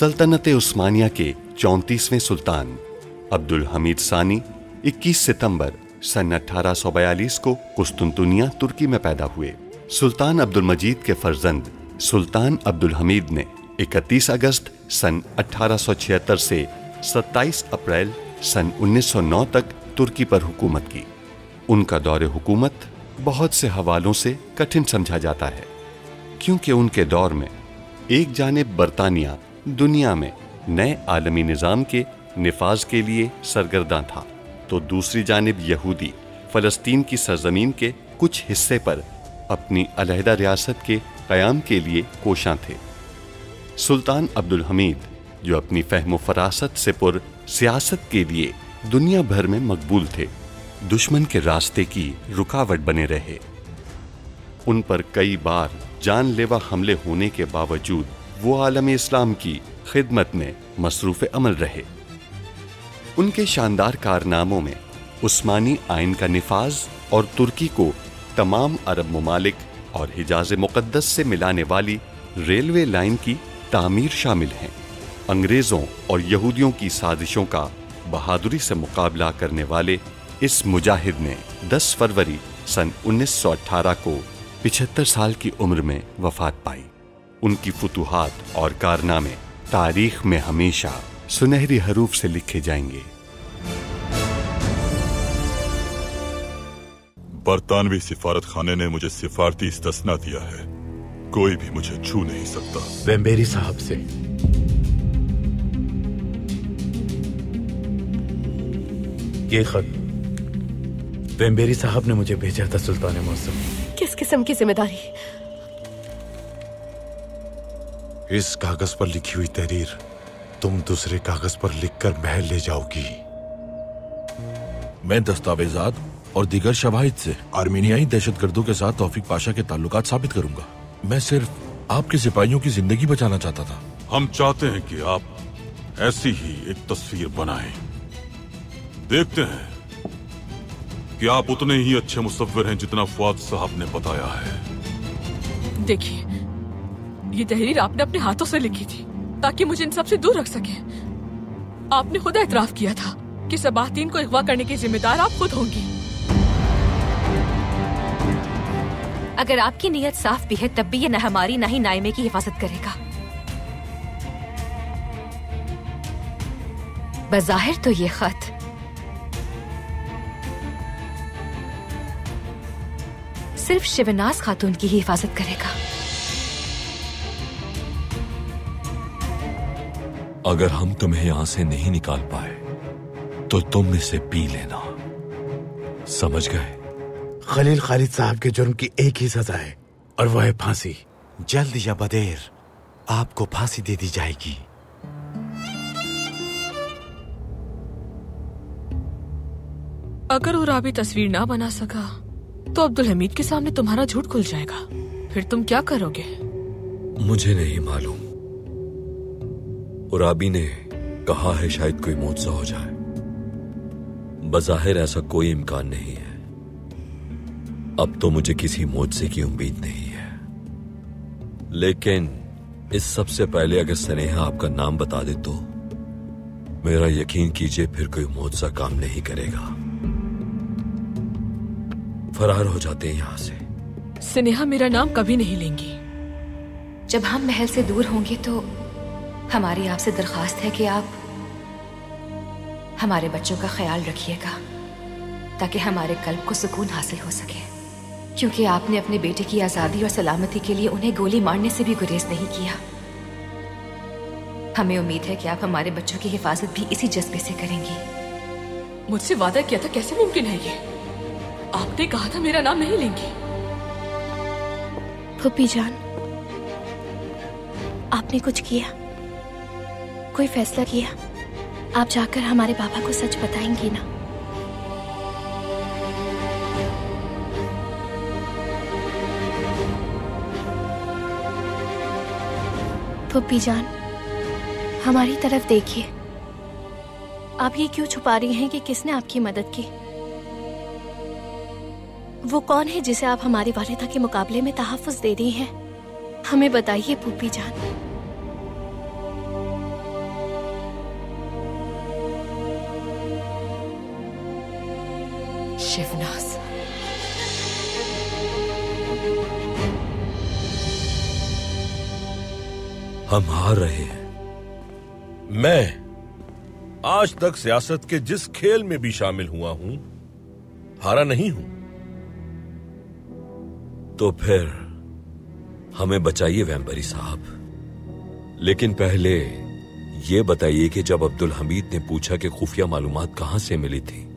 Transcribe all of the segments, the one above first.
सल्तनत उस्मानिया के 34वें सुल्तान अब्दुल हमीद सानी 21 सितंबर सन 1842 को कुस्तुनतुनिया तुर्की में पैदा हुए। सुल्तान अब्दुल मजीद के फर्जंद सुल्तान अब्दुल हमीद ने 31 अगस्त सन 1876 से 27 अप्रैल सन 1909 तक तुर्की पर हुकूमत की। उनका दौरे हुकूमत बहुत से हवालों से कठिन समझा जाता है, क्योंकि उनके दौर में एक जानिब बरतानिया दुनिया में नए आलमी निज़ाम के निफाज के लिए सरगर्दां था, तो दूसरी जानिब यहूदी फ़लस्तीन की सरजमीन के कुछ हिस्से पर अपनी अलहदा रियासत के क़याम के लिए कोशां थे। सुल्तान अब्दुल हमीद, जो अपनी फ़हम फ़रासत से पुर सियासत के लिए दुनिया भर में मकबूल थे, दुश्मन के रास्ते की रुकावट बने रहे। उन पर कई बार जानलेवा हमले होने के बावजूद वो आलम इस्लाम की खिदमत में मसरूफ़ अमल रहे। उनके शानदार कारनामों में उस्मानी आइन का निफाज और तुर्की को तमाम अरब ममालिक और हिजाज़ मुक़द्दस से मिलाने वाली रेलवे लाइन की तामीर शामिल हैं। अंग्रेज़ों और यहूदियों की साजिशों का बहादुरी से मुकाबला करने वाले इस मुजाहिद ने 10 फरवरी सन 1918 को 75 साल की उम्र में वफ़ात पाई। उनकी फुतूहात और कारनामे तारीख में हमेशा सुनहरी हरूफ से लिखे जाएंगे। बरतानवी सिफारत खाने ने मुझे सिफारती इस्तिस्ना दिया है, कोई भी मुझे छू नहीं सकता। वेम्बेरी साहब से ये खत वेम्बेरी साहब ने मुझे भेजा था सुल्तान मौसम। किस किस्म की जिम्मेदारी? इस कागज पर लिखी हुई तहरीर तुम दूसरे कागज पर लिखकर महल ले जाओगी। मैं दस्तावेजात और दीगर शवाहिद से आर्मेनियाई दहशतगर्दों के साथ तौफीक पाशा के ताल्लुकात साबित करूंगा। मैं सिर्फ आपके सिपाहियों की जिंदगी बचाना चाहता था। हम चाहते हैं कि आप ऐसी ही एक तस्वीर बनाएं। देखते हैं कि आप उतने ही अच्छे मुसव्विर हैं जितना फुआद साहब ने बताया है। देखिए, ये तहरीर आपने अपने हाथों से लिखी थी ताकि मुझे इन सब से दूर रख सके। आपने खुद एतराफ किया था कि सबातीन को अगवा करने की जिम्मेदार आप खुद होंगी। अगर आपकी नीयत साफ भी है, तब भी ये न हमारी न ही नाइमे की हिफाजत करेगा। बज़ाहिर तो ये खत सिर्फ शिवनाज खातून की ही हिफाजत करेगा। अगर हम तुम्हें यहां से नहीं निकाल पाए तो तुम इसे पी लेना, समझ गए? खलील खालिद साहब के जुर्म की एक ही सजा है, और वह है फांसी। जल्द या बदेर आपको फांसी दे दी जाएगी। अगर उराबी तस्वीर ना बना सका तो अब्दुल हमीद के सामने तुम्हारा झूठ खुल जाएगा। फिर तुम क्या करोगे? मुझे नहीं मालूम। उराबी ने कहा है शायद कोई मुआवजा हो जाए। बज़ाहिर ऐसा कोई इम्कान नहीं है। अब तो मुझे किसी मुआवजे की उम्मीद नहीं है, लेकिन इस सबसे पहले अगर स्नेहा आपका नाम बता दे तो मेरा यकीन कीजिए फिर कोई मुआवजा काम नहीं करेगा। फरार हो जाते हैं यहां से। स्नेहा मेरा नाम कभी नहीं लेंगी। जब हम महल से दूर होंगे तो हमारी आपसे दरखास्त है कि आप हमारे बच्चों का ख्याल रखिएगा, ताकि हमारे कल्ब को सुकून हासिल हो सके। क्योंकि आपने अपने बेटे की आज़ादी और सलामती के लिए उन्हें गोली मारने से भी गुरेज नहीं किया। हमें उम्मीद है कि आप हमारे बच्चों की हिफाजत भी इसी जज्बे से करेंगी। मुझसे वादा किया था, कैसे मुमकिन है ये? आपने कहा था मेरा नाम नहीं लेंगी। फूफी जान, आपने कुछ किया, कोई फैसला किया? आप जाकर हमारे पापा को सच बताएंगी ना? फूफी जान, हमारी तरफ देखिए। आप ये क्यों छुपा रही हैं कि किसने आपकी मदद की? वो कौन है जिसे आप हमारी वालिदा के मुकाबले में तहफ़्फ़ुज़ दे रही हैं? हमें बताइए फूफी जान। शिवनाज, हम हार रहे हैं। मैं आज तक सियासत के जिस खेल में भी शामिल हुआ हूं, हारा नहीं हूं। तो फिर हमें बचाइए वैम्बरी साहब। लेकिन पहले यह बताइए कि जब अब्दुल हमीद ने पूछा कि खुफिया मालूमात कहां से मिली थी,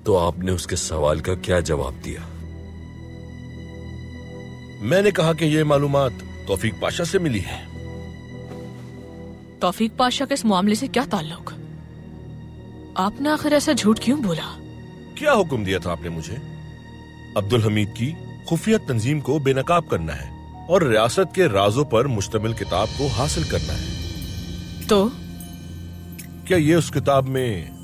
तो आपने उसके सवाल का क्या जवाब दिया? मैंने कहा कि यह मालूमात तौफीक पाशा से मिली है। तौफीक पाशा के इस मामले से क्या ताल्लुक? आपने आखिर ऐसा झूठ क्यों बोला? क्या हुक्म दिया था आपने मुझे? अब्दुल हमीद की खुफिया तंजीम को बेनकाब करना है और रियासत के राजों पर मुश्तमिल किताब को हासिल करना है। तो क्या ये उस किताब में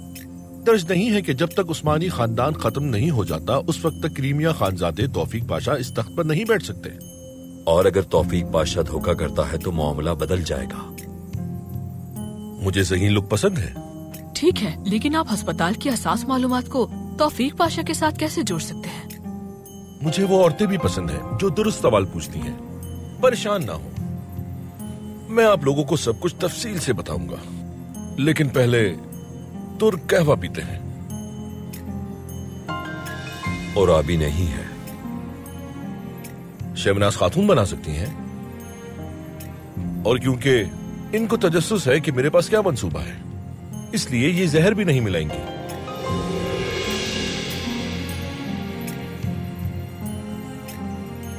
दर्ज नहीं है कि जब तक उस्मानी खानदान खत्म नहीं हो जाता, उस वक्त तक क्रीमिया खानजादे तौफीक पाशा इस तख्त पर नहीं बैठ सकते? और अगर तौफीक पाशा धोखा करता है तो मामला बदल जाएगा। मुझे ज़हीन लोग पसंद है। ठीक है, लेकिन आप अस्पताल की हसास मालूमात को तौफीक पाशा के साथ कैसे जोड़ सकते हैं? मुझे वो औरतें भी पसंद हैं जो दुरुस्त सवाल पूछती हैं। परेशान ना हो, मैं आप लोगों को सब कुछ तफसील से बताऊंगा, लेकिन पहले तुर्क कहवा पीते हैं। और अभी नहीं है। शहनाज खातून बना सकती हैं, और क्योंकि इनको तजस्सुस है कि मेरे पास क्या मंसूबा है, इसलिए ये जहर भी नहीं मिलाएंगी।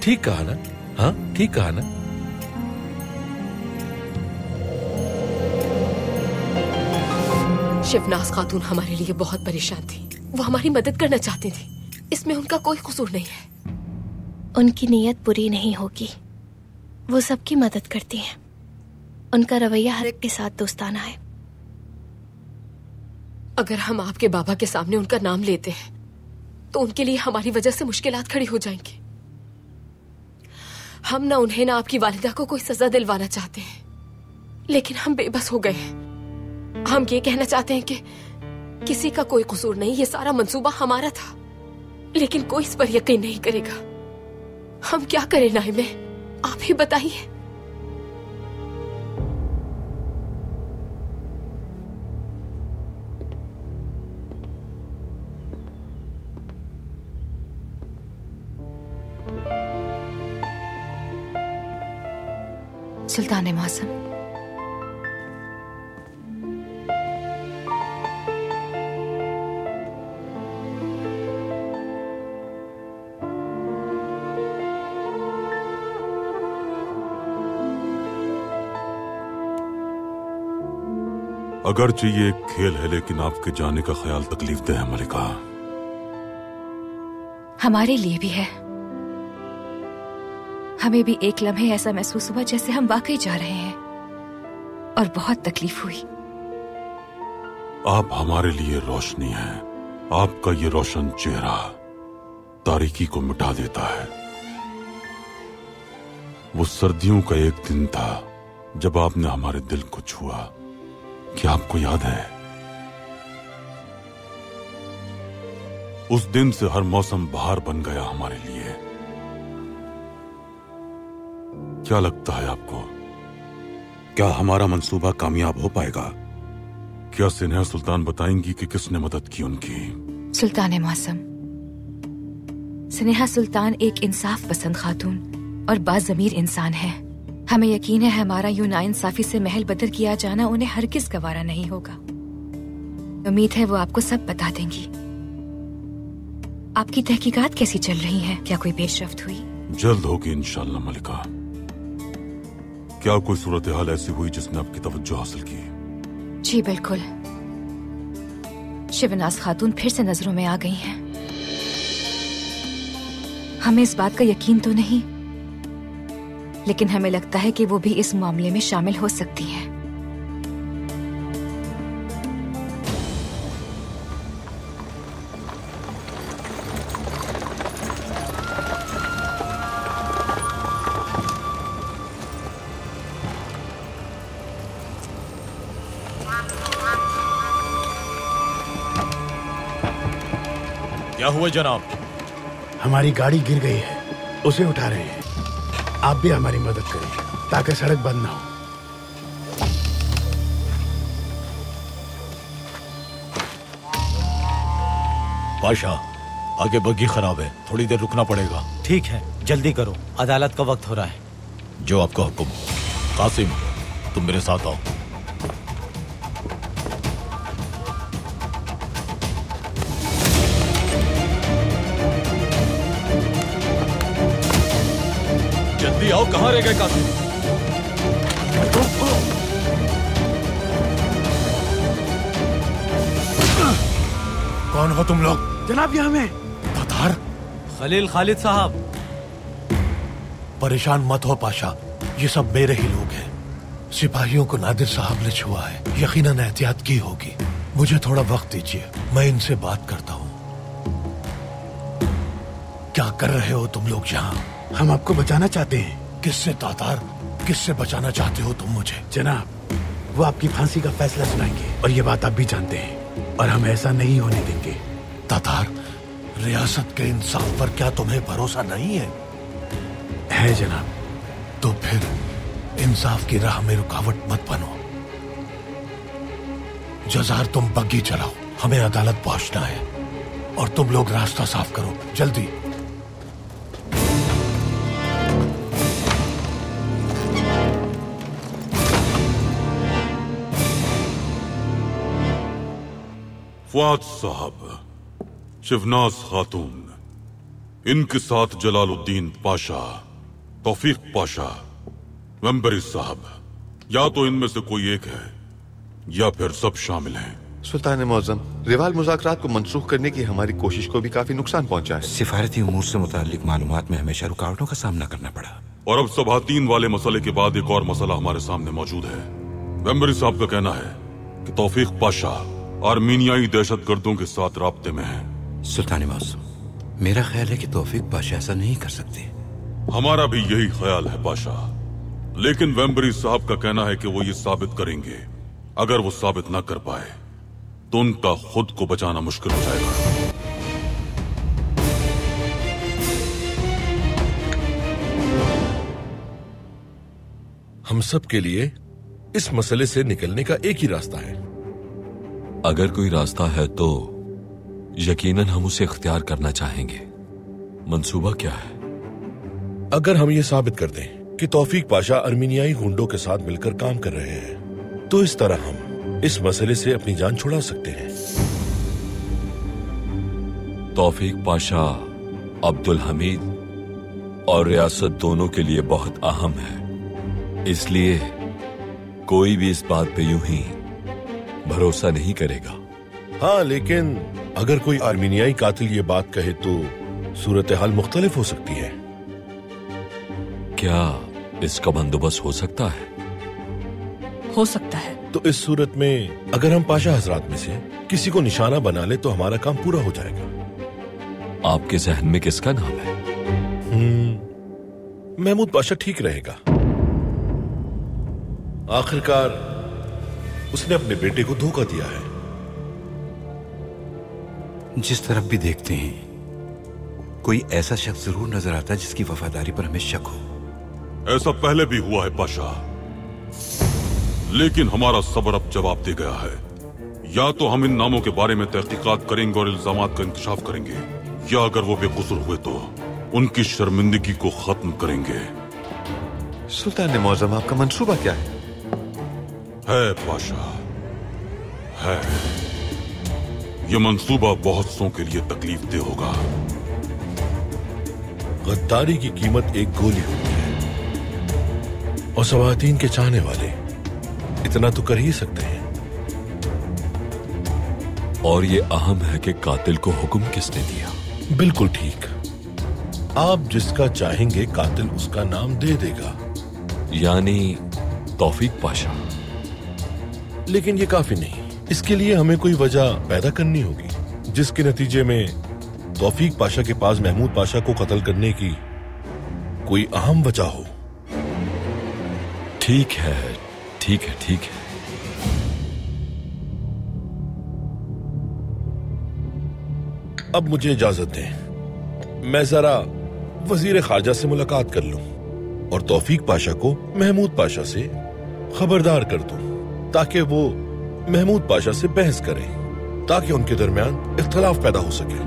ठीक कहा ना? हाँ, ठीक कहा ना? शिवनाज खातून हमारे लिए बहुत परेशान थी। वो हमारी मदद करना चाहती थी, इसमें उनका कोई कसूर नहीं है। उनकी नीयत बुरी नहीं होगी, वो सबकी मदद करती हैं। उनका रवैया हर एक के साथ दोस्ताना है। अगर हम आपके बाबा के सामने उनका नाम लेते हैं तो उनके लिए हमारी वजह से मुश्किलात खड़ी हो जाएंगी। हम ना उन्हें ना आपकी वालिदा को कोई सजा दिलवाना चाहते हैं, लेकिन हम बेबस हो गए हैं। हम ये कहना चाहते हैं कि किसी का कोई कसूर नहीं, ये सारा मंसूबा हमारा था, लेकिन कोई इस पर यकीन नहीं करेगा। हम क्या करें नाइमे, आप ही बताइए। सुल्तान मौसम, अगरचे ये एक खेल है, लेकिन आपके जाने का ख्याल तकलीफदेह है मलिका। हमारे लिए भी है। हमें भी एक लम्हे ऐसा महसूस हुआ जैसे हम वाकई जा रहे हैं, और बहुत तकलीफ हुई। आप हमारे लिए रोशनी हैं। आपका ये रोशन चेहरा तारीकी को मिटा देता है। वो सर्दियों का एक दिन था जब आपने हमारे दिल को छुआ। क्या आपको याद है? उस दिन से हर मौसम बहार बन गया हमारे लिए। क्या लगता है आपको, क्या हमारा मंसूबा कामयाब हो पाएगा? क्या सिन्हा सुल्तान बताएंगी कि किसने मदद की उनकी? सुल्तान मौसम, स्नेहा सुल्तान एक इंसाफ पसंद खातून और बाज़मीर इंसान है। हमें यकीन है हमारा यूं नाइंसाफी से महल बदर किया जाना उन्हें हरगिज़ गवारा नहीं होगा। उम्मीद है वो आपको सब बता देंगी। आपकी तहकीकात कैसी चल रही हैं? क्या कोई पेशरफ्त हुई? जल्द होगी इंशाअल्लाह मलिका। क्या कोई सूरत हाल ऐसी हुई जिसने आपकी तवज्जो हासिल की? जी बिल्कुल, शिवनाज खातून फिर से नजरों में आ गई हैं। हमें इस बात का यकीन तो नहीं, लेकिन हमें लगता है कि वो भी इस मामले में शामिल हो सकती हैं। क्या हुआ जनाब? हमारी गाड़ी गिर गई है, उसे उठा रहे हैं। आप भी हमारी मदद करें ताकि सड़क बंद ना हो। पाशा, आगे बग्गी खराब है, थोड़ी देर रुकना पड़ेगा। ठीक है, जल्दी करो, अदालत का वक्त हो रहा है। जो आपका हुक्म। कासिम, तुम मेरे साथ आओ। जल्दी आओ, कहां रह गए कासिम? कौन हो तुम लोग? जनाब यहाँ में। तातार? खलील खालिद साहब। परेशान मत हो पाशा, ये सब मेरे ही लोग हैं। सिपाहियों को नादिर साहब ने छुआ है, यकीनन एहतियात की होगी। मुझे थोड़ा वक्त दीजिए, मैं इनसे बात करता हूँ। क्या कर रहे हो तुम लोग यहाँ? हम आपको बचाना चाहते हैं। किससे तातार? किससे बचाना चाहते हो तुम मुझे? जनाब, वो आपकी फांसी का फैसला सुनाएंगे और ये बात आप भी जानते हैं, और हम ऐसा नहीं होने देंगे। तातार, रियासत के इंसाफ पर क्या तुम्हें भरोसा नहीं है? है जनाब। तो फिर इंसाफ की राह में रुकावट मत बनो। जजार, तुम बग्गी चलाओ, हमें अदालत पहुंचना है। और तुम लोग रास्ता साफ करो, जल्दी। फवाद साहब, शिवनाज खातून, इनके साथ जलालुद्दीन पाशा, तौफीक पाशा, वेम्बरी साहब, या तो इनमें से कोई एक है या फिर सब शामिल हैं। सुल्तान मौज़म, रिवाल मुज़ाकरात को मंसूख करने की हमारी कोशिश को भी काफी नुकसान पहुंचा है। सिफारती उमूर से मुताल्लिक मालूमात में हमेशा रुकावटों का सामना करना पड़ा। और अब सबातीन वाले मसले के बाद एक और मसला हमारे सामने मौजूद है। वेम्बरी साहब का कहना है कि तौफीक पाशा आर्मीनियाई दहशतगर्दों के साथ राब्ते में है। सुल्तान मौज़म, मेरा ख्याल है कि तौफीक पाशा ऐसा नहीं कर सकते। हमारा भी यही ख्याल है पाशा, लेकिन वेम्बरी साहब का कहना है कि वो ये साबित करेंगे। अगर वो साबित ना कर पाए तो उनका खुद को बचाना मुश्किल हो जाएगा। हम सब के लिए इस मसले से निकलने का एक ही रास्ता है। अगर कोई रास्ता है तो यकीनन हम उसे इख्तियार करना चाहेंगे। मंसूबा क्या है? अगर हम ये साबित कर दें कि तौफीक पाशा अर्मीनियाई गुंडों के साथ मिलकर काम कर रहे हैं, तो इस तरह हम इस मसले से अपनी जान छुड़ा सकते हैं। तौफीक पाशा अब्दुल हमीद और रियासत दोनों के लिए बहुत अहम है, इसलिए कोई भी इस बात पे यूं ही भरोसा नहीं करेगा। हाँ, लेकिन अगर कोई आर्मीनियाई कातिल ये बात कहे तो सूरत हाल मुख्तलिफ हो सकती है। क्या इसका बंदोबस्त हो सकता है? हो सकता है। तो इस सूरत में अगर हम पाशा हजरात में से किसी को निशाना बना ले तो हमारा काम पूरा हो जाएगा। आपके जहन में किसका नाम है? महमूद पाशा ठीक रहेगा। आखिरकार उसने अपने बेटे को धोखा दिया है। जिस तरफ भी देखते हैं कोई ऐसा शख्स जरूर नजर आता है जिसकी वफादारी पर हमें शक हो। ऐसा पहले भी हुआ है पाशा, लेकिन हमारा सब्र अब जवाब दे गया है। या तो हम इन नामों के बारे में तहकीकात करेंगे और इल्जामात का इंकशाफ करेंगे, या अगर वो बेकसूर हुए तो उनकी शर्मिंदगी को खत्म करेंगे। सुल्तान मौज़म, आपका मंसूबा क्या है? पाशा, है। ये मंसूबा बहुत सौ के लिए तकलीफ दे होगा। गद्दारी की कीमत एक गोली होती है, और सवातीन के चाहने वाले इतना तो कर ही सकते हैं। और ये अहम है कि कातिल को हुक्म किसने दिया? बिल्कुल ठीक। आप जिसका चाहेंगे कातिल उसका नाम दे देगा, यानी तौफीक पाशा। लेकिन ये काफी नहीं, इसके लिए हमें कोई वजह पैदा करनी होगी जिसके नतीजे में तौफीक पाशा के पास महमूद पाशा को कत्ल करने की कोई अहम वजह हो। ठीक है, ठीक है, ठीक है। अब मुझे इजाजत दें, मैं जरा वजीर खारजा से मुलाकात कर लूं और तौफीक पाशा को महमूद पाशा से खबरदार कर दूं, ताकि वो महमूद पाशा से बहस करें, ताकि उनके दरमियान इख्तलाफ पैदा हो सके।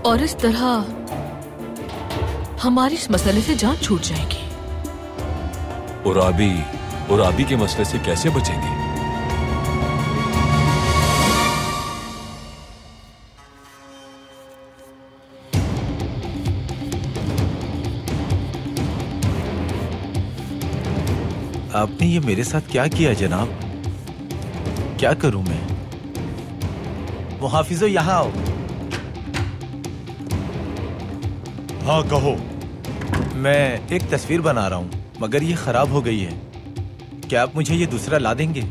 और इस तरह हमारी इस मसले से जान छूट जाएगी। उराबी के मसले से कैसे बचेंगे? आपने ये मेरे साथ क्या किया जनाब? क्या करूं मैं? मुहाफिजो यहाँ आओ। हाँ कहो। मैं एक तस्वीर बना रहा हूँ, मगर ये खराब हो गई है। क्या आप मुझे ये दूसरा ला देंगे?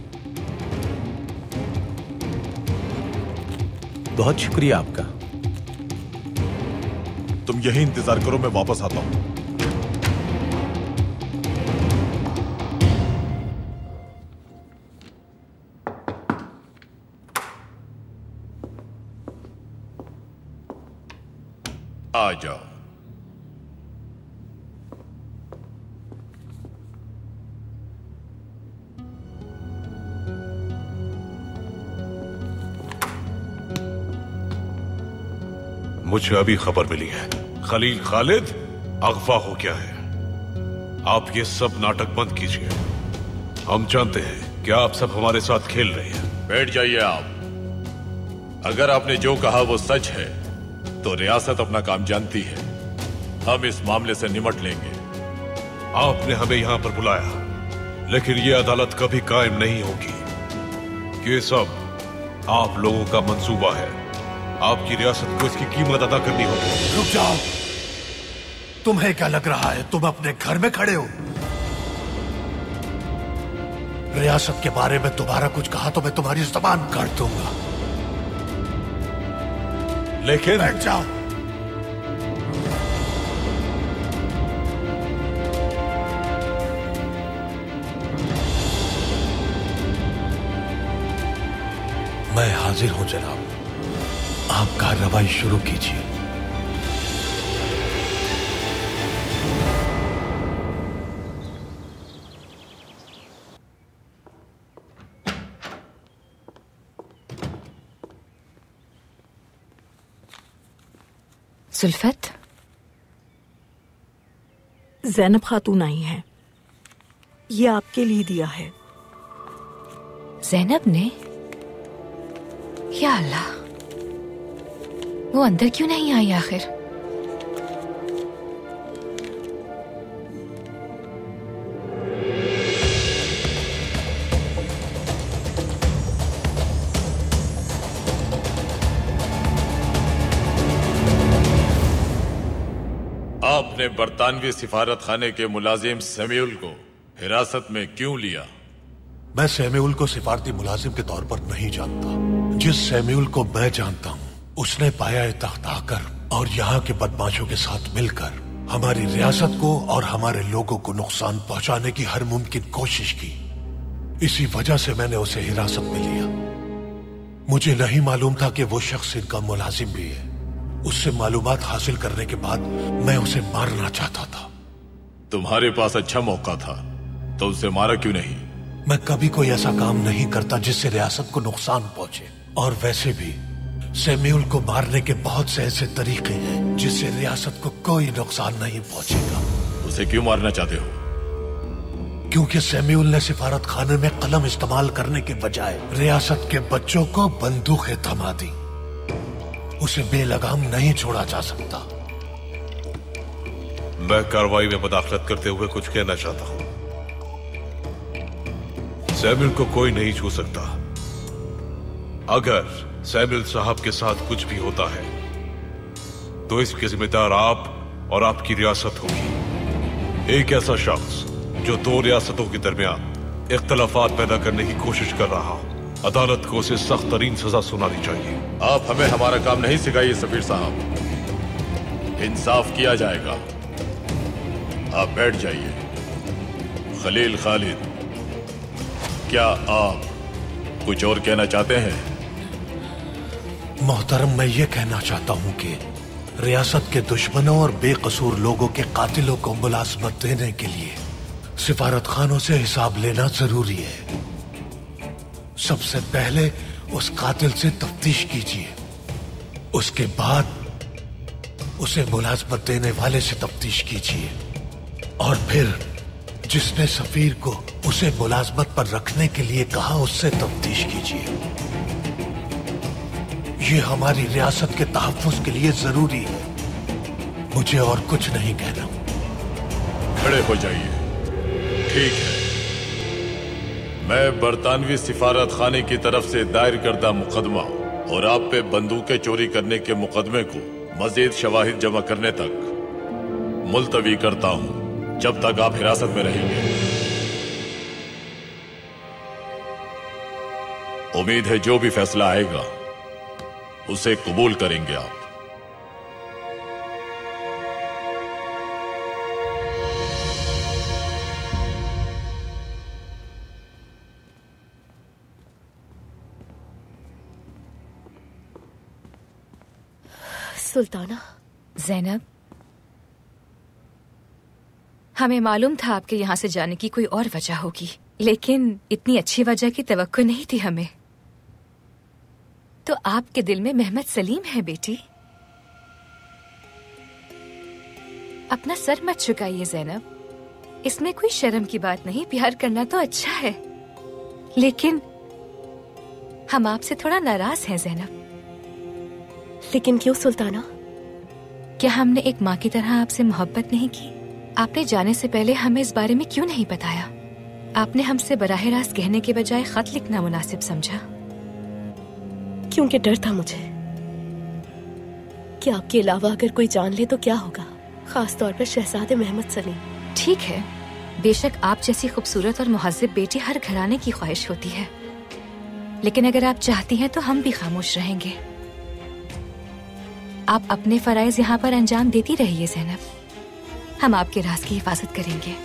बहुत शुक्रिया आपका। तुम यही इंतजार करो, मैं वापस आता हूँ। आ जाओ। मुझे अभी खबर मिली है, खलील खालिद अगवा हो गया है। आप ये सब नाटक बंद कीजिए। हम जानते हैं कि आप सब हमारे साथ खेल रहे हैं। बैठ जाइए आप। अगर आपने जो कहा वो सच है तो रियासत अपना काम जानती है। हम इस मामले से निपट लेंगे। आपने हमें यहाँ पर बुलाया, लेकिन ये अदालत कभी कायम नहीं होगी। ये सब आप लोगों का मंसूबा है। आपकी रियासत को इसकी कीमत अदा करनी होगी। रुक जाओ। तुम्हें क्या लग रहा है तुम अपने घर में खड़े हो? रियासत के बारे में तुम्हारा कुछ कहा तो मैं तुम्हारी ज़बान काट दूंगा। लेकिन बैठ जाओ। मैं हाजिर हूं जनाब। आप कार्रवाई शुरू कीजिए। सुल्फत, ज़ैनब खातून आई हैं। ये आपके लिए दिया है। ज़ैनब ने? या अल्लाह, वो अंदर क्यों नहीं आई आखिर? आपने बरतानवी सिफारत खाने के मुलाजिम सैम्यूल को हिरासत में क्यों लिया? मैं सैम्यूल को सिफारती मुलाजिम के तौर पर नहीं जानता। जिस सैम्यूल को मैं जानता हूँ उसने पाया तख्त आकर और यहाँ के बदमाशों के साथ मिलकर हमारी रियासत को और हमारे लोगों को नुकसान पहुंचाने की हर मुमकिन कोशिश की। इसी वजह से मैंने उसे हिरासत में लिया। मुझे नहीं मालूम था कि वो शख्स इनका मुलाजिम भी है। उससे मालूमात हासिल करने के बाद मैं उसे मारना चाहता था। तुम्हारे पास अच्छा मौका था तो उसे मारा क्यों नहीं? मैं कभी कोई ऐसा काम नहीं करता जिससे रियासत को नुकसान पहुंचे। और वैसे भी सैम्यूल को मारने के बहुत से ऐसे तरीके हैं जिससे रियासत को कोई नुकसान नहीं पहुंचेगा। उसे क्यों मारना चाहते हो? क्योंकि सैम्यूल ने सिफारत खाने में कलम इस्तेमाल करने के बजाय रियासत के बच्चों को बंदूकें थमा दी। उसे बेलगाम नहीं छोड़ा जा सकता। मैं कार्रवाई में मदाखलत करते हुए कुछ कहना चाहता हूं। सैम्यूल को कोई नहीं छू सकता। अगर सैम्यूल साहब के साथ कुछ भी होता है तो इसके जिम्मेदार आप और आपकी रियासत होगी। एक ऐसा शख्स जो दो रियासतों के दरमियान इख्तलाफात पैदा करने की कोशिश कर रहा हो, अदालत को उसे सख्त तरीन सजा सुनानी चाहिए। आप हमें हमारा काम नहीं सिखाइए सफीर साहब। इंसाफ किया जाएगा। आप बैठ जाइए। खलील खालिद, क्या आप कुछ और कहना चाहते हैं? मोहतरम, मैं ये कहना चाहता हूँ कि रियासत के दुश्मनों और बेकसूर लोगों के कातिलों को मुलाजमत देने के लिए सिफारत खानों से हिसाब लेना जरूरी है। सबसे पहले उस कातिल से तफ्तीश कीजिए, उसके बाद उसे मुलाजमत देने वाले से तफ्तीश कीजिए, और फिर जिसने सफीर को उसे मुलाजमत पर रखने के लिए कहा उससे तफ्तीश कीजिए। ये हमारी रियासत के तहफ्फुज़ के लिए जरूरी है। मुझे और कुछ नहीं कहना। खड़े हो जाइए। ठीक है, मैं बरतानवी सिफारत खाने की तरफ से दायर करदा मुकदमा और आप पे बंदूकें चोरी करने के मुकदमे को मजीद शवाहिद जमा करने तक मुलतवी करता हूं, जब तक आप हिरासत में रहेंगे। उम्मीद है जो भी फैसला आएगा उसे कबूल करेंगे आप। सुल्ताना। ज़ैनब, हमें मालूम था आपके यहाँ से जाने की कोई और वजह होगी, लेकिन इतनी अच्छी वजह की तवक्को नहीं थी हमें। तो आपके दिल में मोहम्मद सलीम है बेटी। अपना सर मत झुकाइए ज़ैनब, इसमें कोई शर्म की बात नहीं। प्यार करना तो अच्छा है, लेकिन हम आपसे थोड़ा नाराज हैं ज़ैनब। लेकिन क्यों सुल्ताना? क्या हमने एक माँ की तरह आपसे मोहब्बत नहीं की? आपने जाने से पहले हमें इस बारे में क्यों नहीं बताया? आपने हमसे बराह रास्त कहने के बजाय खत लिखना मुनासिब समझा। क्योंकि डर था मुझे कि आपके अलावा अगर कोई जान ले तो क्या होगा, खास तौर पर शहजादे मोहम्मद सलीम। ठीक है, बेशक आप जैसी खूबसूरत और मुहज्जब बेटी हर घराने की ख्वाहिश होती है, लेकिन अगर आप चाहती हैं तो हम भी खामोश रहेंगे। आप अपने फराइज यहाँ पर अंजाम देती रहिए ज़ैनब, हम आपके राज की हिफाजत करेंगे।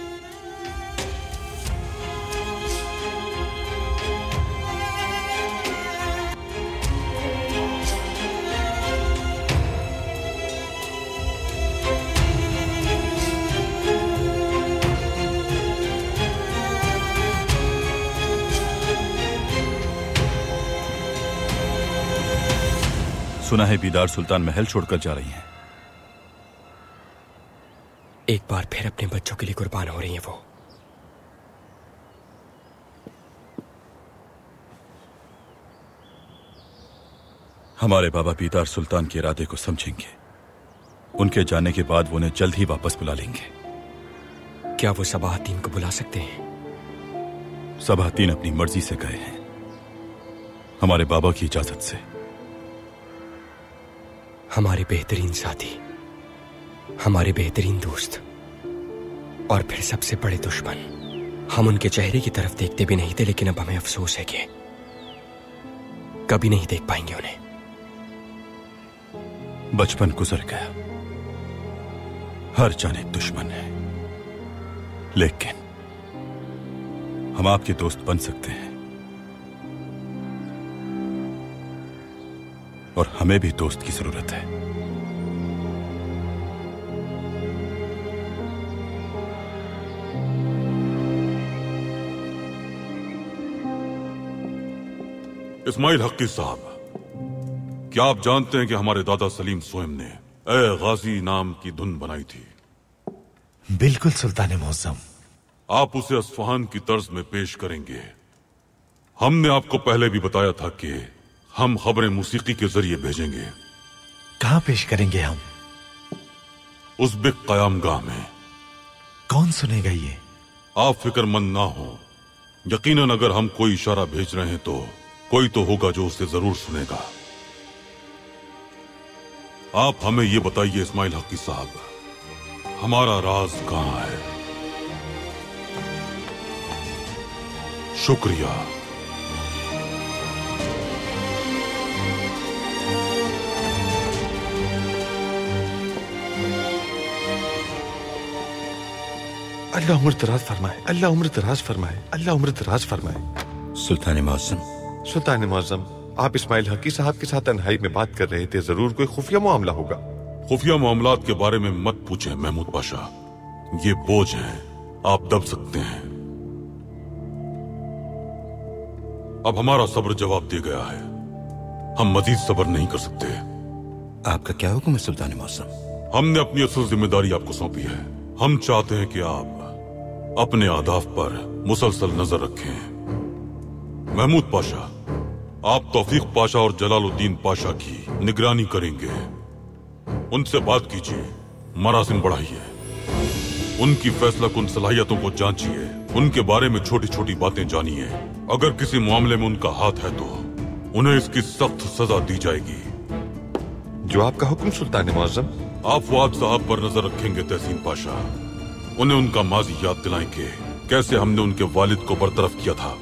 सुना है बीदार सुल्तान महल छोड़कर जा रही हैं। एक बार फिर अपने बच्चों के लिए कुर्बान हो रही हैं वो। हमारे बाबा बीदार सुल्तान के इरादे को समझेंगे। उनके जाने के बाद वो उन्हें जल्द ही वापस बुला लेंगे। क्या वो सबाहतीन को बुला सकते हैं? सबाहतीन अपनी मर्जी से गए हैं, हमारे बाबा की इजाजत से। हमारे बेहतरीन साथी, हमारे बेहतरीन दोस्त, और फिर सबसे बड़े दुश्मन। हम उनके चेहरे की तरफ देखते भी नहीं थे, लेकिन अब हमें अफसोस है कि कभी नहीं देख पाएंगे उन्हें। बचपन गुजर गया, हर जान एक दुश्मन है, लेकिन हम आपके दोस्त बन सकते हैं, और हमें भी दोस्त की जरूरत है। इस्माइल हक्की साहब, क्या आप जानते हैं कि हमारे दादा सलीम स्वयं ने ए गाजी नाम की धुन बनाई थी? बिल्कुल सुल्तान मुअज्जम। आप उसे अस्फहान की तर्ज में पेश करेंगे। हमने आपको पहले भी बताया था कि हम खबरें मूसीकी के जरिए भेजेंगे। कहां पेश करेंगे हम? उज़्बेक क़यामगाह में। कौन सुनेगा ये? आप फिक्रमंद ना हो, यकीनन अगर हम कोई इशारा भेज रहे हैं तो कोई तो होगा जो उसे जरूर सुनेगा। आप हमें ये बताइए इस्माइल हक्की साहब, हमारा राज कहां है? शुक्रिया। अल्लाह उम्र दराज फरमाए, अल्लाह उम्र दराज फरमाए, अल्लाह उम्र दराज फरमाए। सुल्तान मुअज्जम, सुल्तान मुअज्जम, आप इस्माइल हकी साहब के साथ तन्हाई में बात कर रहे थे, जरूर कोई खुफिया मामला होगा। खुफिया मामलात के बारे में मत पूछें महमूद पाशा, ये बोझ हैं, आप दब सकते हैं। अब हमारा सब्र जवाब दे गया है, हम मजीद सब्र नहीं कर सकते। आपका क्या हुक्म है सुल्तान मुअज्जम? हमने अपनी असल जिम्मेदारी आपको सौंपी है। हम चाहते हैं कि आप अपने अहदाफ पर मुसलसल नजर रखें। महमूद पाशा, आप तौफीक पाशा और जलालुद्दीन पाशा की निगरानी करेंगे। उनसे बात कीजिए, मरासिम बढ़ाइए, उनकी फैसला कुन सलाहियतों को जांचिए, उनके बारे में छोटी छोटी बातें जानिए। अगर किसी मामले में उनका हाथ है तो उन्हें इसकी सख्त सजा दी जाएगी। जो आपका हुक्म सुल्तान मुअज्जम। आप फवाद साहब पर नजर रखेंगे तहसीन पाशा, उन्हें उनका माजी याद दिलाएंगे, कैसे हमने उनके वालिद को बरतरफ किया था,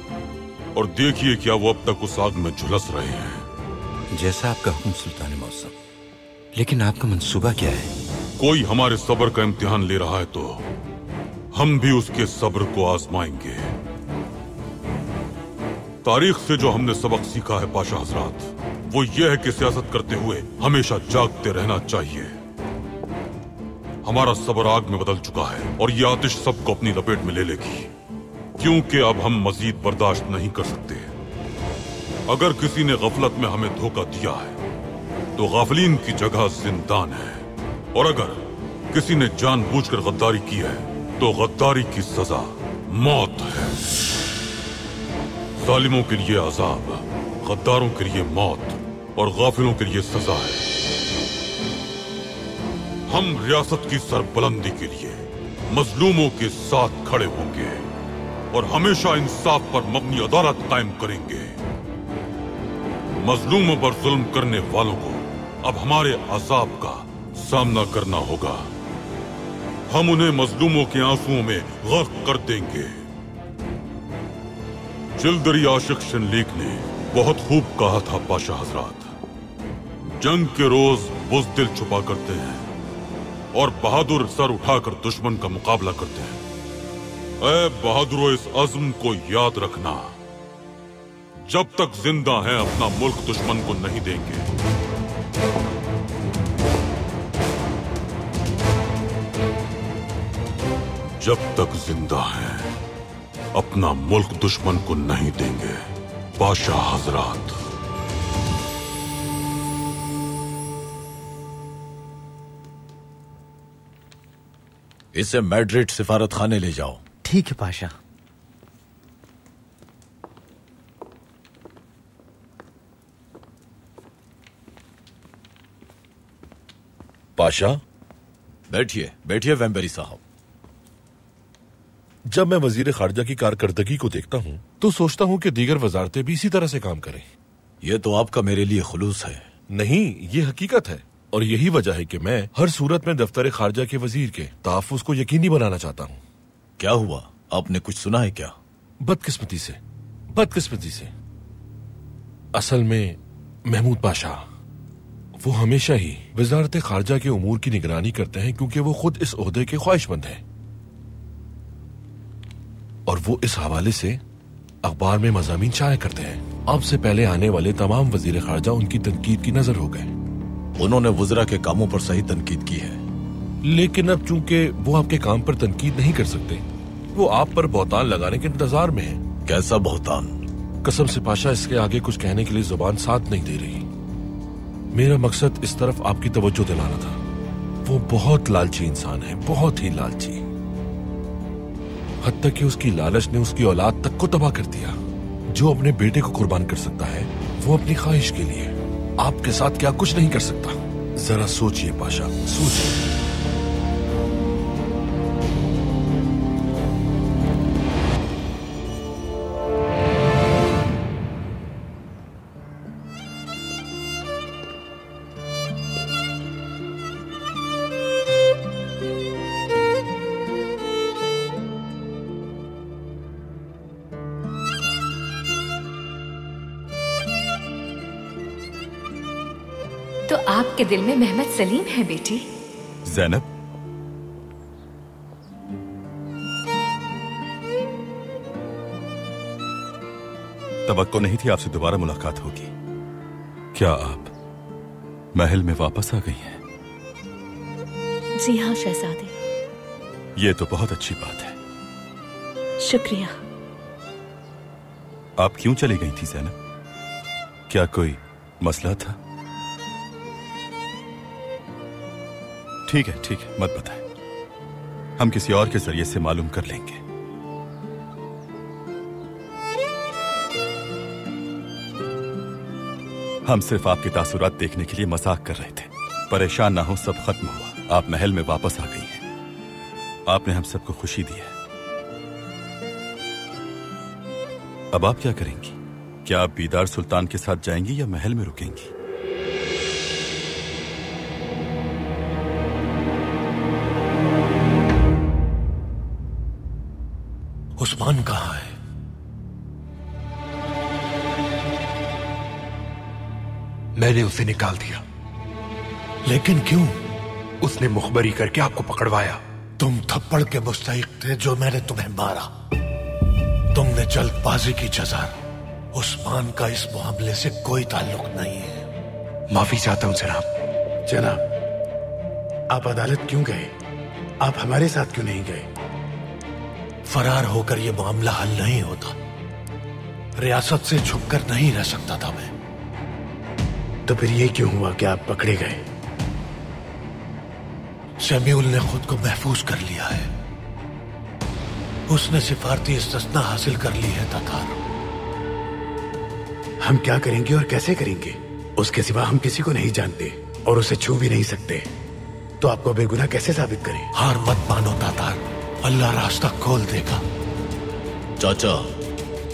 और देखिए क्या वो अब तक उस आग में झुलस रहे हैं। जैसा आपका हुक्म सुल्तान मुअज्जम, लेकिन आपका मंसूबा क्या है? कोई हमारे सब्र का इम्तिहान ले रहा है तो हम भी उसके सब्र को आजमाएंगे। तारीख से जो हमने सबक सीखा है पाशा हजरात, वो ये है कि सियासत करते हुए हमेशा जागते रहना चाहिए। हमारा सब्र आग में बदल चुका है और ये आतिश सबको अपनी लपेट में ले लेगी, क्योंकि अब हम मजीद बर्दाश्त नहीं कर सकते। अगर किसी ने गफलत में हमें धोखा दिया है तो गाफिलीन की जगह जिंदान है, और अगर किसी ने जानबूझकर गद्दारी की है तो गद्दारी की सजा मौत है। जालिमों के लिए अजाब, गद्दारों के लिए मौत और गाफिलों के लिए सजा है। हम रियासत की सरबुलंदी के लिए मजलूमों के साथ खड़े होंगे और हमेशा इंसाफ पर मबनी अदालत कायम करेंगे। मजलूमों पर जुल्म करने वालों को अब हमारे अजाब का सामना करना होगा। हम उन्हें मजलूमों के आंसुओं में गर्क कर देंगे। जिल्दरी आशिक शनलीक ने बहुत खूब कहा था पाशा हजरात, जंग के रोज बुज़दिल छुपा करते हैं और बहादुर सर उठाकर दुश्मन का मुकाबला करते हैं। ऐ बहादुरों, इस अज़्म को याद रखना, जब तक जिंदा हैं अपना मुल्क दुश्मन को नहीं देंगे। जब तक जिंदा हैं अपना मुल्क दुश्मन को नहीं देंगे पाशा हजरात। इसे मैड्रिड सिफारत खाने ले जाओ। ठीक है पाशा। पाशा, बैठिए बैठिए वेम्बरी साहब। जब मैं वजीर खारजा की कारकर्दगी को देखता हूँ तो सोचता हूँ कि दीगर वजारतें भी इसी तरह से काम करें। यह तो आपका मेरे लिए खुलूस है। नहीं, ये हकीकत है, और यही वजह है कि मैं हर सूरत में दफ्तर खारजा के वजीर के तहफ्फुज़ को यकीनी बनाना चाहता हूँ। क्या हुआ, आपने कुछ सुना है क्या? बदकिस्मती से असल में महमूद पाशा, वो हमेशा ही वजारत खारजा के उमूर की निगरानी करते हैं, क्योंकि वो खुद इस ओहदे के ख्वाहिशमंद हैं, और वो इस हवाले से अखबार में मज़ामीन शाया करते हैं। आपसे पहले आने वाले तमाम वजीर खारजा उनकी तनकीद की नजर हो गए। उन्होंने वज़रा के कामों पर सही तनकीद की है, लेकिन अब चूंकि वो आपके काम पर तनकीद नहीं कर सकते, वो आप पर बहतान लगाने के इंतजार में है। कैसा बहतान? कसम से पाशा, इसके आगे कुछ कहने के लिए जुबान साथ नहीं दे रही। मेरा मकसद इस तरफ आपकी तवज्जो दिलाना था। वो बहुत लालची इंसान है, बहुत ही लालची, हत्ता कि उसकी लालच ने उसकी औलाद तक को तबाह कर दिया। जो अपने बेटे को कुर्बान कर सकता है वो अपनी ख्वाहिश के लिए आपके साथ क्या कुछ नहीं कर सकता। जरा सोचिए पाशा, सोचिए। तो आपके दिल में मोहम्मद सलीम है बेटी? ज़ैनब, तवक्को नहीं थी आपसे दोबारा मुलाकात होगी। क्या आप महल में वापस आ गई हैं? जी हाँ शहजादे। ये तो बहुत अच्छी बात है। शुक्रिया। आप क्यों चली गई थी ज़ैनब? क्या कोई मसला था? ठीक है मत बताएं, हम किसी और के जरिए से मालूम कर लेंगे। हम सिर्फ आपके तासुरात देखने के लिए मजाक कर रहे थे। परेशान ना हो, सब खत्म हुआ। आप महल में वापस आ गई हैं। आपने हम सबको खुशी दी है। अब आप क्या करेंगी? क्या आप बीदार सुल्तान के साथ जाएंगी या महल में रुकेंगी? उस्मान कहाँ है? मैंने उसे निकाल दिया। लेकिन क्यों? उसने मुखबरी करके आपको पकड़वाया। तुम थप्पड़ के मुस्तहिक थे जो मैंने तुम्हें मारा। तुमने जल्दबाजी की जज़ा। उस्मान का इस मामले से कोई ताल्लुक नहीं है। माफी चाहता हूं जनाब। जनाब, आप अदालत क्यों गए? आप हमारे साथ क्यों नहीं गए? फरार होकर यह मामला हल नहीं होता। रियासत से छुपकर नहीं रह सकता था मैं। तो फिर ये क्यों हुआ कि आप पकड़े गए? शमीउल ने खुद को महफूज कर लिया है। उसने सिफारती इस्तिस्ना हासिल कर ली है तातार। हम क्या करेंगे और कैसे करेंगे? उसके सिवा हम किसी को नहीं जानते और उसे छू भी नहीं सकते। तो आपको बेगुनाह कैसे साबित करें? हार मत मानो तातार, अल्लाह रास्ता खोल देगा। चाचा,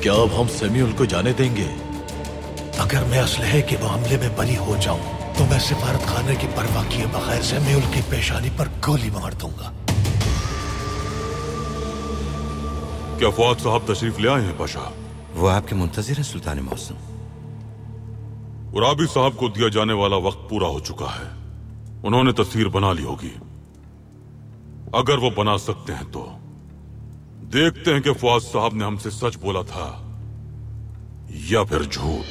क्या अब हम शमीउल को जाने देंगे? अगर मैं असलहे के मामले में बरी हो जाऊं तो मैं सिफारत खाने की परवाह किए बगैर शमीउल की पेशानी पर गोली मार दूंगा। क्या फौज साहब तशरीफ ले आए हैं पाशा? वो आपके मुंतजिर हैं सुल्तान मौसम। उराबी साहब को दिया जाने वाला वक्त पूरा हो चुका है। उन्होंने तस्वीर बना ली होगी। अगर वो बना सकते हैं तो देखते हैं कि फौज साहब ने हमसे सच बोला था या फिर झूठ।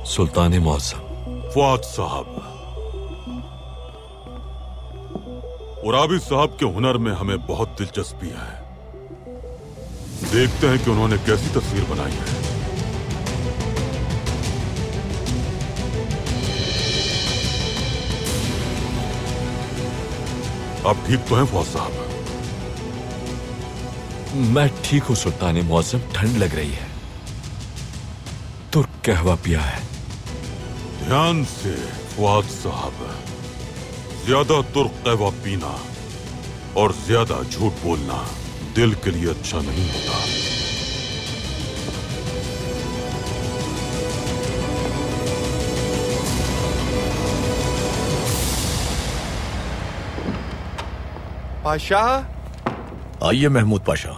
सुल्तान मौसम। फौज साहब, उराबी साहब के हुनर में हमें बहुत दिलचस्पी है। देखते हैं कि उन्होंने कैसी तस्वीर बनाई है। आप ठीक तो हैं फौज साहब? मैं ठीक हूं सुल्तान मौसम। ठंड लग रही है। तुर्क कहवा पिया है। ध्यान से फौज साहब, ज्यादा तुर्क कहवा पीना और ज्यादा झूठ बोलना दिल के लिए अच्छा नहीं होता। पाशा, आइए महमूद पाशा।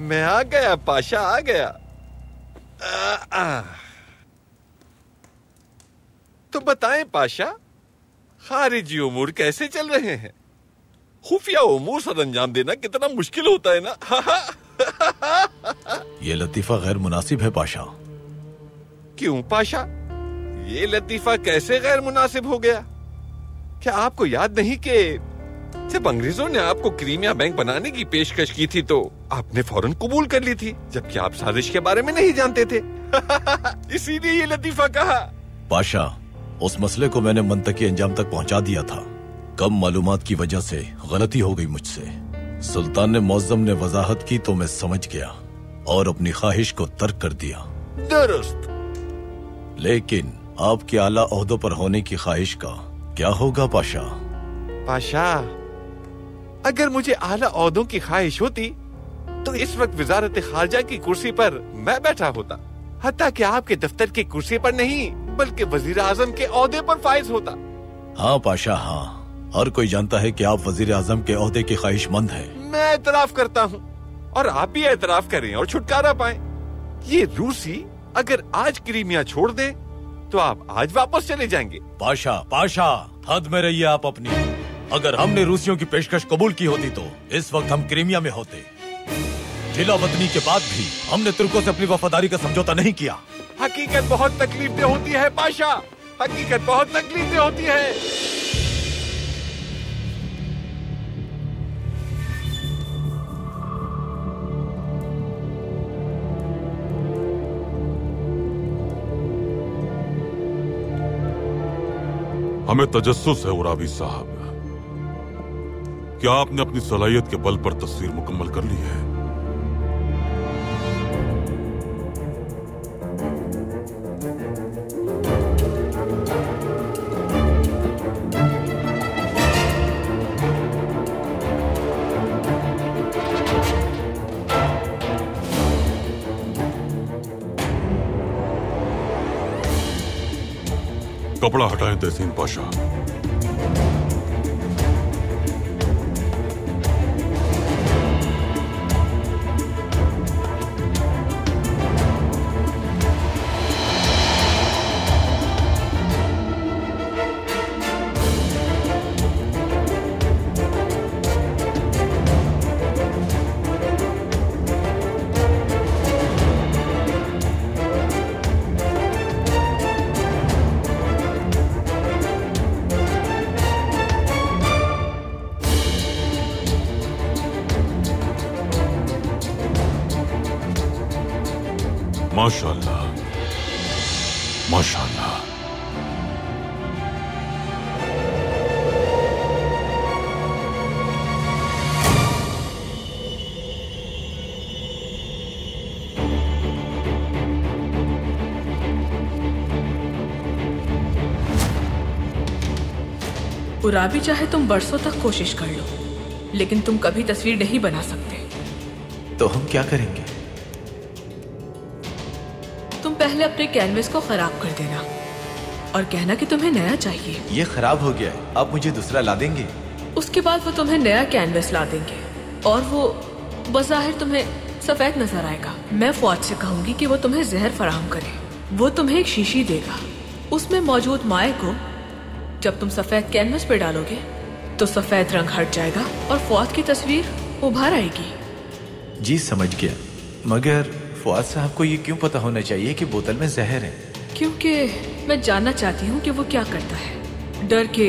मैं आ गया पाशा, आ गया। तो बताएं पाशा, खारिजी उमूर कैसे चल रहे हैं? खुफिया उमूर सर अंजाम देना कितना मुश्किल होता है ना। ये लतीफा गैर मुनासिब है पाशा। क्यों पाशा? ये लतीफा कैसे गैर मुनासिब हो गया? क्या आपको याद नहीं कि जब अंग्रेजों ने आपको क्रीमिया बैंक बनाने की पेशकश की थी तो आपने फौरन कबूल कर ली थी, जबकि आप साजिश के बारे में नहीं जानते थे। इसीलिए ये लतीफा कहा। पाशा, उस मसले को मैंने मंतकी अंजाम तक पहुंचा दिया था। कम मालूमात की वजह से गलती हो गई मुझसे। सुल्तान ने मौज़म ने वजाहत की तो मैं समझ गया और अपनी ख्वाहिश को तर्क कर दिया। दुरुस्त। लेकिन आपके आला ओहदों पर होने की ख्वाहिश का क्या होगा पाशा? पाशा, अगर मुझे आला ओहदों की ख्वाहिश होती तो इस वक्त वजारत खारजा की कुर्सी पर मैं बैठा होता, हत्ता कि आपके दफ्तर की कुर्सी पर नहीं बल्कि वजीर आजम के ओहदे पर फाइज होता। हाँ पाशा, हाँ, हर कोई जानता है कि आप वजीर आजम के ओहदे की ख्वाहिशमंद हैं। मैं एतराफ करता हूँ और आप भी एतराफ करें और छुटकारा पाएं। ये रूसी अगर आज क्रीमिया छोड़ दे तो आप आज वापस चले जाएंगे। पाशा, पाशा, हद में रहिए आप अपनी। अगर हमने रूसियों की पेशकश कबूल की होती तो इस वक्त हम क्रीमिया में होते। जिला वतनी के बाद भी हमने तुर्कों से अपनी वफादारी का समझौता नहीं किया। हकीकत बहुत तकलीफदेह होती है पाशा, हकीकत बहुत तकलीफदेह होती है। हमें तजस्सुस है उराबी साहब, क्या आपने अपनी सलाहियत के बल पर तस्वीर मुकम्मल कर ली है? कपड़ा हटाएं तहसीन पाशा। माशाअल्लाह, माशाअल्लाह। उराबी, चाहे तुम बरसों तक कोशिश कर लो, लेकिन तुम कभी तस्वीर नहीं बना सकते। तो हम क्या करेंगे? तुम पहले अपने कैनवस को खराब कर देना और कहना कि तुम्हें नया चाहिए। ये खराब हो गया है, आप मुझे दूसरा ला देंगे? उसके बाद वो तुम्हें नया कैनवस ला देंगे और वो बज़ाहिर तुम्हें सफेद नजर आएगा। मैं फौज से कहूंगी कि वो तुम्हें जहर फराहम करे। वो तुम्हें एक शीशी देगा, उसमें मौजूद माए को जब तुम सफेद कैनवस पे डालोगे तो सफेद रंग हट जाएगा और फौज की तस्वीर उभार आएगी। जी समझ गया, मगर फौज साहब को ये क्यों पता होना चाहिए कि बोतल में जहर है? क्योंकि मैं जानना चाहती हूँ कि वो क्या करता है। डर के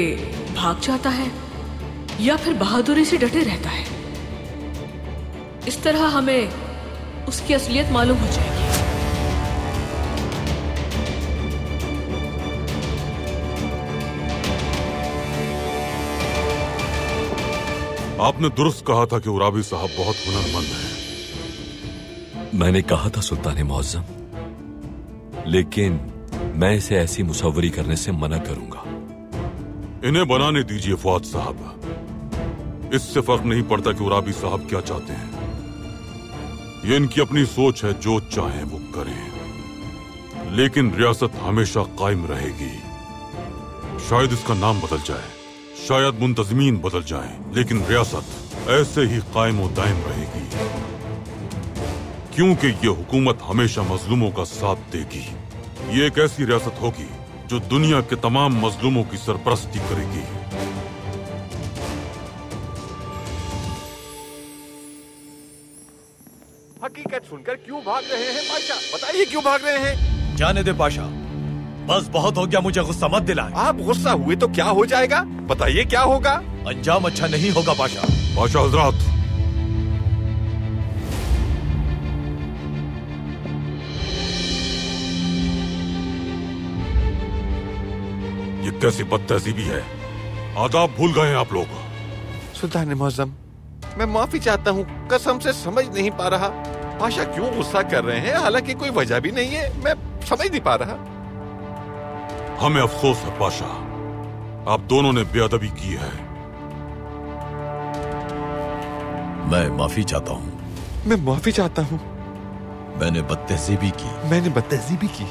भाग जाता है या फिर बहादुरी से डटे रहता है। इस तरह हमें उसकी असलियत मालूम हो जाएगी। आपने दुरुस्त कहा था कि उराबी साहब बहुत हुनरमंद हैं। मैंने कहा था सुल्तान मुअज्जम, लेकिन मैं इसे ऐसी मुसव्वरी करने से मना करूंगा। इन्हें बनाने दीजिए फौज साहब, इससे फर्क नहीं पड़ता कि उराबी साहब क्या चाहते हैं। ये इनकी अपनी सोच है, जो चाहे वो करें, लेकिन रियासत हमेशा कायम रहेगी। शायद इसका नाम बदल जाए, शायद मुंतजमीन बदल जाए, लेकिन रियासत ऐसे ही कायम और दायम रहेगी, क्योंकि ये हुकूमत हमेशा मजलूमों का साथ देगी। ये एक ऐसी रियासत होगी जो दुनिया के तमाम मजलूमों की सरपरस्ती करेगी। हकीकत सुनकर क्यों भाग रहे हैं पाशा? बताइए क्यों भाग रहे हैं? जाने दे पाशा, बस बहुत हो गया, मुझे गुस्सा मत दिलाएं। आप गुस्सा हुए तो क्या हो जाएगा? बताइए क्या होगा? अंजाम अच्छा नहीं होगा पाशा। पाशा हजरात, ये कैसी बदतहजीबी है? आदाब भूल गए हैं आप लोग। सुल्तान मुअज्जम, मैं माफी चाहता हूँ, कसम से समझ नहीं पा रहा पाशा क्यों गुस्सा कर रहे हैं, हालांकि कोई वजह भी नहीं है। मैं समझ नहीं पा रहा। हमें अफसोस है पाशा, आप दोनों ने बेअदबी की है। मैं माफी चाहता हूँ, मैं माफी चाहता हूँ। मैंने बदतहजीबी की। मैंने बदतहजीबी की।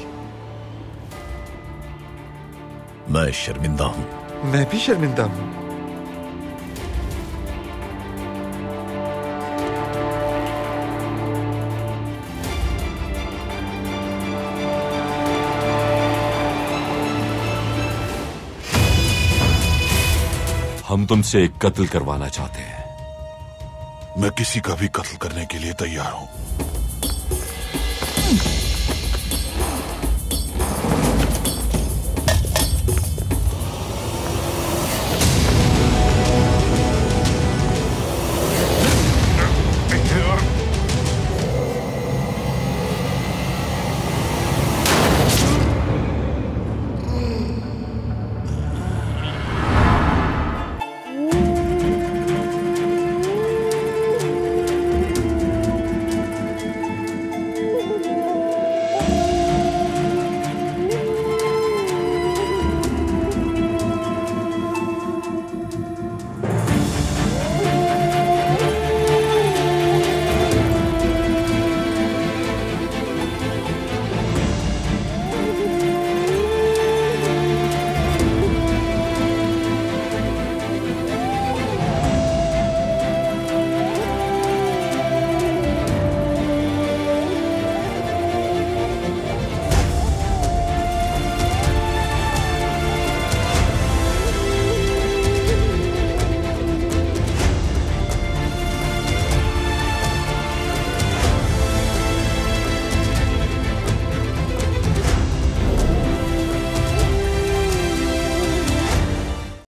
मैं शर्मिंदा हूँ। मैं भी शर्मिंदा हूँ। हम तुमसे एक कत्ल करवाना चाहते हैं। मैं किसी का भी कत्ल करने के लिए तैयार हूं।